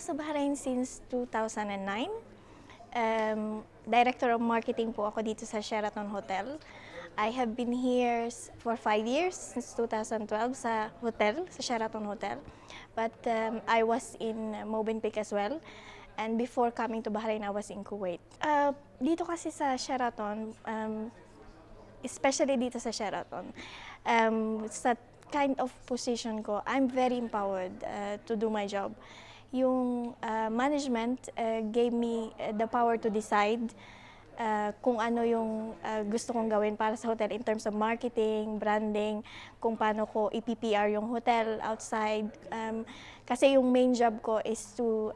sa Bahrain since 2009. Director of Marketing po ako dito sa Sheraton Hotel. I have been here for 5 years, since 2012 sa hotel, sa Sheraton Hotel. But I was in Movenpick as well. And before coming to Bahrain, I was in Kuwait. Dito kasi sa Sheraton, especially dito sa Sheraton, sa kind of position ko, I'm very empowered to do my job. Yung management gave me the power to decide kung ano yung gusto kong gawin para sa hotel in terms of marketing, branding, kung paano ko i-PPR yung hotel outside. Kasi yung main job ko is to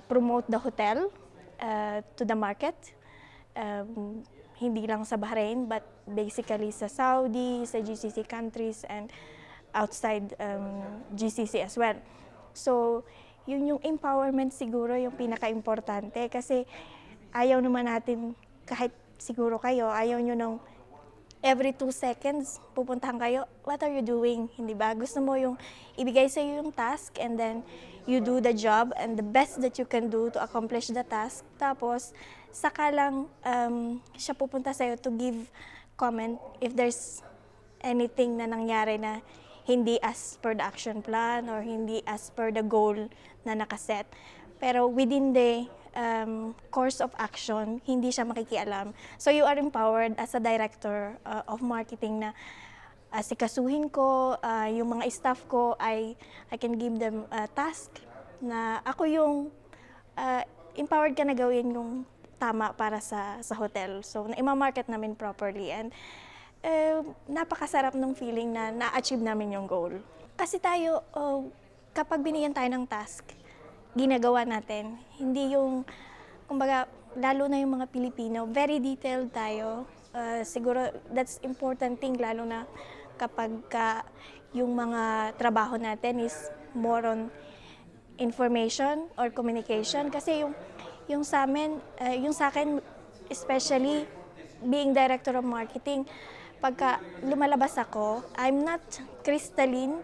promote the hotel to the market. Hindi lang sa Bahrain, but basically sa Saudi, sa GCC countries, and outside GCC as well. So, yun yung empowerment siguro yung pinaka-importante kasi ayaw naman natin, kahit siguro kayo, ayaw nyo nung every 2 seconds pupuntahan kayo, what are you doing? Hindi ba? Gusto mo yung ibigay sa iyo yung task and then you do the job and the best that you can do to accomplish the task. Tapos, saka lang siya pupunta sa iyo to give comment if there's anything na nangyari na hindi as per the action plan or hindi as per the goal na nakaset. Pero within the course of action, hindi siya makikialam. So you are empowered as a director of marketing na asikasuhin ko, yung mga staff ko, I can give them a task na ako yung empowered ka na gawin yung tama para sa hotel. So na-market namin properly and napakasarap ng feeling na na-achieve namin yung goal. Kasi tayo, kapag binigyan tayo ng task, ginagawa natin. Hindi yung, kumbaga, lalo na yung mga Pilipino, very detailed tayo. Siguro, that's important thing, lalo na kapag yung mga trabaho natin is more on information or communication. Kasi yung sa amin, yung sa akin, especially being director of marketing, pagka lumalabas ako, I'm not Crystalline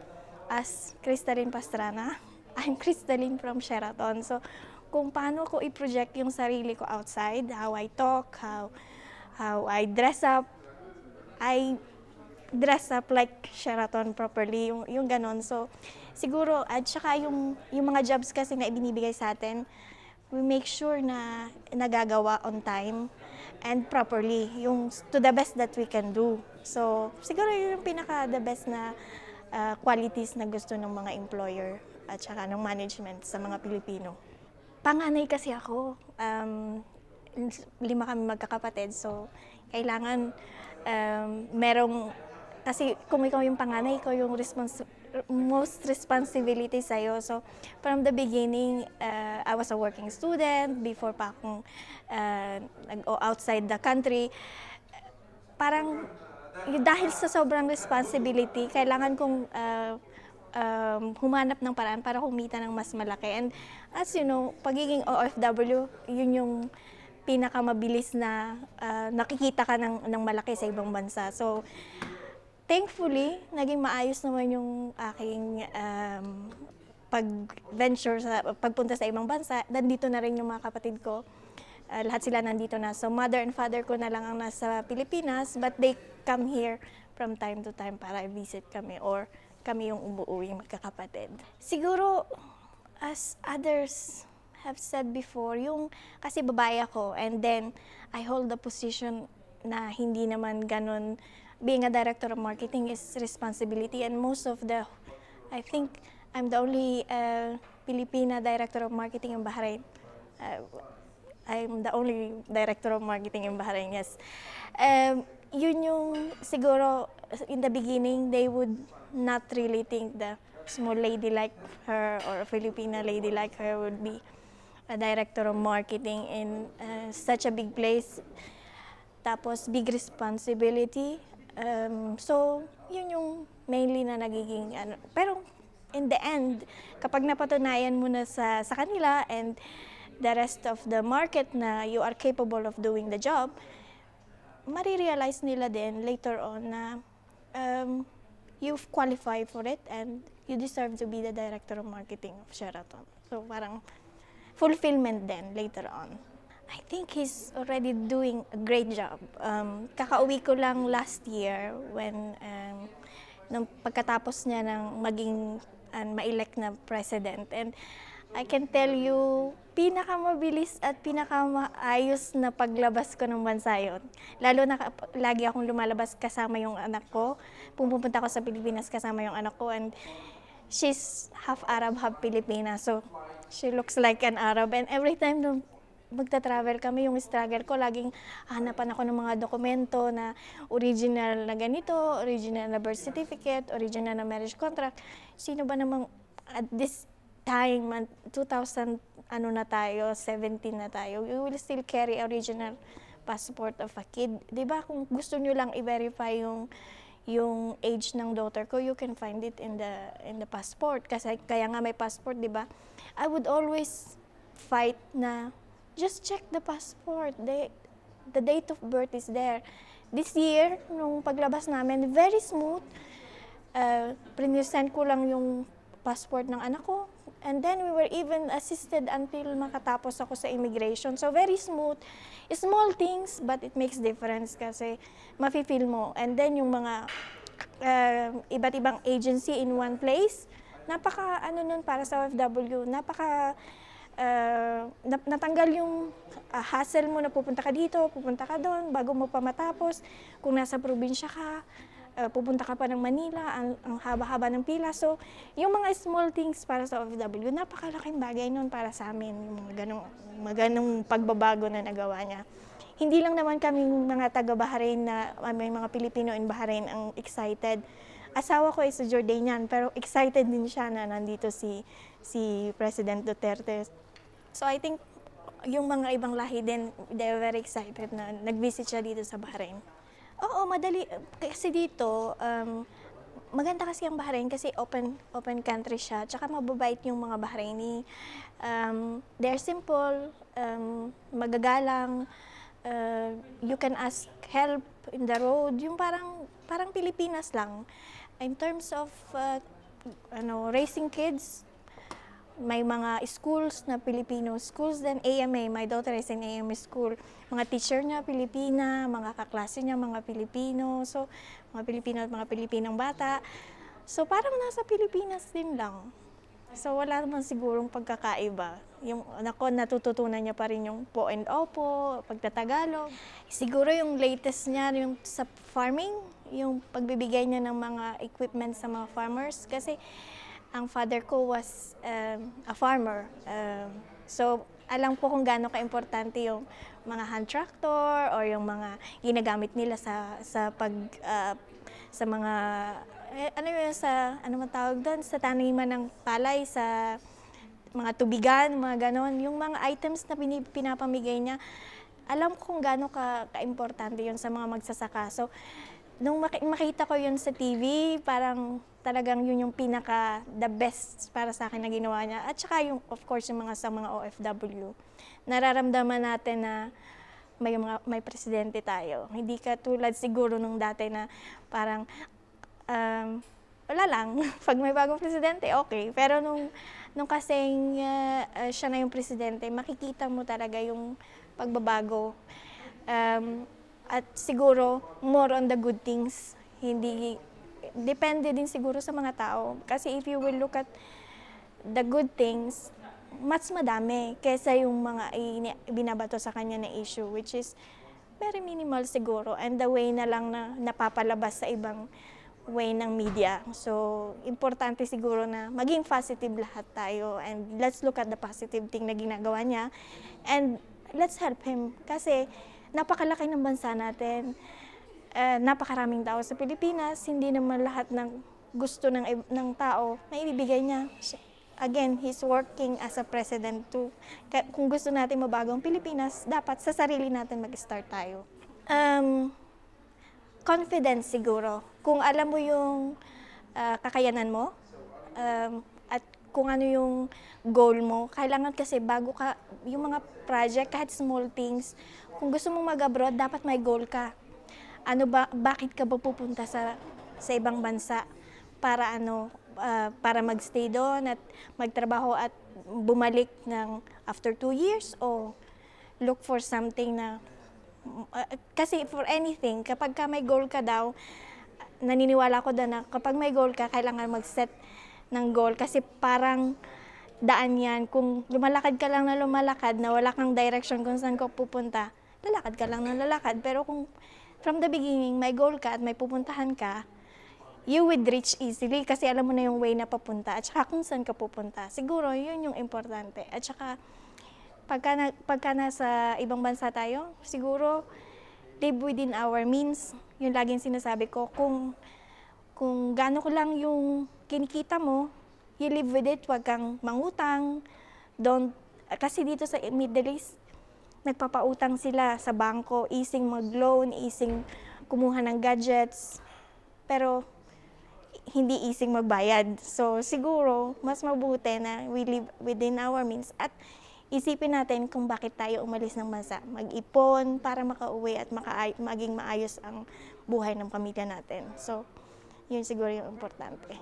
as Crystalline Pastrana. I'm Crystalline from Sheraton. So, kung paano ko i-project yung sarili ko outside, how I talk, how I dress up, I dress up like Sheraton properly, yung ganon. So, siguro, at saka yung mga jobs kasi na ibinibigay sa atin, we make sure na nagagawa on time and properly, yung to the best that we can do. So, siguro yun yung pinaka-the best na qualities na gusto ng mga employer at saka ng management sa mga Pilipino. Panganay kasi ako, 5 kami magkakapatid, so kailangan merong, kasi kung ikaw yung panganay, ikaw yung most responsibility sa'yo. So, from the beginning, I was a working student, before pa akong outside the country. Parang, dahil sa sobrang responsibility, kailangan kong humanap ng paraan para kumita ng mas malaki. And as you know, pagiging OFW, yun yung pinakamabilis na nakikita ka ng malaki sa ibang bansa. So, thankfully, naging maayos naman yung aking pag-venture, pagpunta sa ibang bansa. Nandito na rin yung mga kapatid ko. Lahat sila nandito na. So, mother and father ko na lang ang nasa Pilipinas, but they come here from time to time para i-visit kami or kami yung umuuwing magkakapatid. Siguro, as others have said before, yung kasi babae ako and then I hold the position na hindi naman ganun. Being a director of marketing is responsibility and most of I think I'm the only Filipina director of marketing in Bahrain. I'm the only director of marketing in Bahrain, yes. Yun yung siguro in the beginning, they would not really think the small lady like her or a Filipina lady like her would be a director of marketing in such a big place. Tapos big responsibility. So, yun yung mainly na nagiging pero in the end, kapag napatunayan mo na sa kanila and the rest of the market na you are capable of doing the job, marirealize nila din later on na you've qualified for it and you deserve to be the director of marketing of Sheraton. So parang fulfillment then later on. I think he's already doing a great job. Kakauwi ko lang last year when nung pagkatapos niya ng maging ma-elect na president. And I can tell you, pinakamabilis at pinakamaayos na paglabas ko ng bansa yun. Lalo na lagi akong lumalabas kasama yung anak ko. Pupunta ako sa Pilipinas kasama yung anak ko. And she's half Arab, half Filipina. So she looks like an Arab. And every time nung magta-travel kami, yung struggle ko, laging hanapan ako ng mga dokumento na original na ganito, original na birth certificate, original na marriage contract. Sino ba namang at this time, 2000, ano na tayo, 17 na tayo, you will still carry original passport of a kid. Diba, kung gusto nyo lang i-verify yung age ng daughter ko, you can find it in the passport. Kasi kaya nga may passport, diba? I would always fight na just check the passport. The date of birth is there. This year, nung paglabas namin, very smooth. Prinisend ko lang yung passport ng anak ko. And then we were even assisted until makatapos ako sa immigration. So very smooth. Small things, but it makes difference kasi mafe-feel mo. And then yung mga iba't ibang agency in one place, napaka ano nun para sa OFW, napaka natanggal yung hassle mo na pupunta ka dito, pupunta ka doon, bago mo pa matapos. Kung nasa probinsya ka, pupunta ka pa ng Manila, ang haba-haba ng pila. So, yung mga small things para sa OFW, napakalaking bagay nun para sa amin, yung mga ganong pagbabago na nagawa niya. Hindi lang naman kami mga taga-Bahrain na may mga Pilipino in Bahrain ang excited. Asawa ko ay sa Jordanian, pero excited din siya na nandito si President Duterte. So I think yung mga ibang lahi din, they're very excited na nag-visit siya dito sa Bahrain. Oo, madali. Kasi dito, maganda kasi ang Bahrain kasi open country siya. Tsaka mababait yung mga Bahraini. They're simple, magagalang. You can ask help in the road. Yung parang Pilipinas lang. In terms of raising kids, may mga schools na Filipino schools, then AMA, my daughter is in AMA school. Mga teacher niya, Pilipina, mga kaklase niya, mga Pilipino. So, mga Pilipino at mga Pilipinong bata. So, parang nasa Pilipinas din lang. So, wala naman sigurong pagkakaiba. Yung anak ko, natututunan niya pa rin yung po and opo, pagtatagalog. Siguro yung latest niya, yung sa farming, yung pagbibigay niya ng mga equipment sa mga farmers. Kasi, ang father ko was a farmer. So, alam ko kung gaano ka-importante yung mga hand tractor or yung mga ginagamit nila sa mga ano man tawag doon, sa taniman ng palay, sa mga tubigan, mga ganon. Yung mga items na pinapamigay niya, alam ko kung gaano ka-importante yun sa mga magsasaka. So, nung makita ko yun sa TV, parang talagang yun yung the best para sa akin na ginawa niya. At saka yung, of course, yung sa mga OFW. Nararamdaman natin na may presidente tayo. Hindi katulad siguro nung dati na parang wala lang. Pag may bagong presidente, okay. Pero nung kasing siya na yung presidente, makikita mo talaga yung pagbabago. At siguro, more on the good things. Depende din siguro sa mga tao. Kasi if you will look at the good things, mas madami kaysa yung mga binabato sa kanya na issue, which is very minimal siguro. And the way na lang na napapalabas sa ibang way ng media. So, importante siguro na maging positive lahat tayo. And let's look at the positive thing na ginagawa niya. And let's help him. Kasi napakalaki ng bansa natin. Napakaraming tao sa Pilipinas, hindi naman lahat ng gusto ng tao na ibibigay niya. Again, he's working as a president too. Kung gusto natin mabago ang Pilipinas, dapat sa sarili natin mag-start tayo. Confidence siguro. Kung alam mo yung kakayanan mo, at kung ano yung goal mo, kailangan kasi bago ka, yung mga project, kahit small things, kung gusto mong mag-abroad, dapat may goal ka. Bakit ka ba pupunta sa ibang bansa? para para magstay doon at magtrabaho at bumalik ng after 2 years, o look for something na kasi for anything, kapag ka may goal ka daw, naniniwala ko na kapag may goal ka, kailangan mag-set ng goal kasi parang daan yan. Kung lumalakad ka lang na lumalakad na wala kang direction kung saan ka pupunta, lalakad ka lang ng lalakad. Pero kung from the beginning may goal ka at may pupuntahan ka, you would reach easily kasi alam mo na yung way na papunta at saka kung saan ka pupunta. Siguro yun yung importante. At saka pagka nasa ibang bansa tayo, siguro live within our means. Yung laging sinasabi ko, kung gaano ko lang yung kinikita mo, you live with it, wag kang mangutang. Kasi dito sa Middle East, nagpapautang sila sa bangko, easing mag-loan, easing kumuha ng gadgets, pero hindi easing magbayad. So siguro, mas mabuti na we live within our means at isipin natin kung bakit tayo umalis ng bansa. Mag-ipon para makauwi at maging maayos ang buhay ng pamilya natin. So, yun siguro yung importante.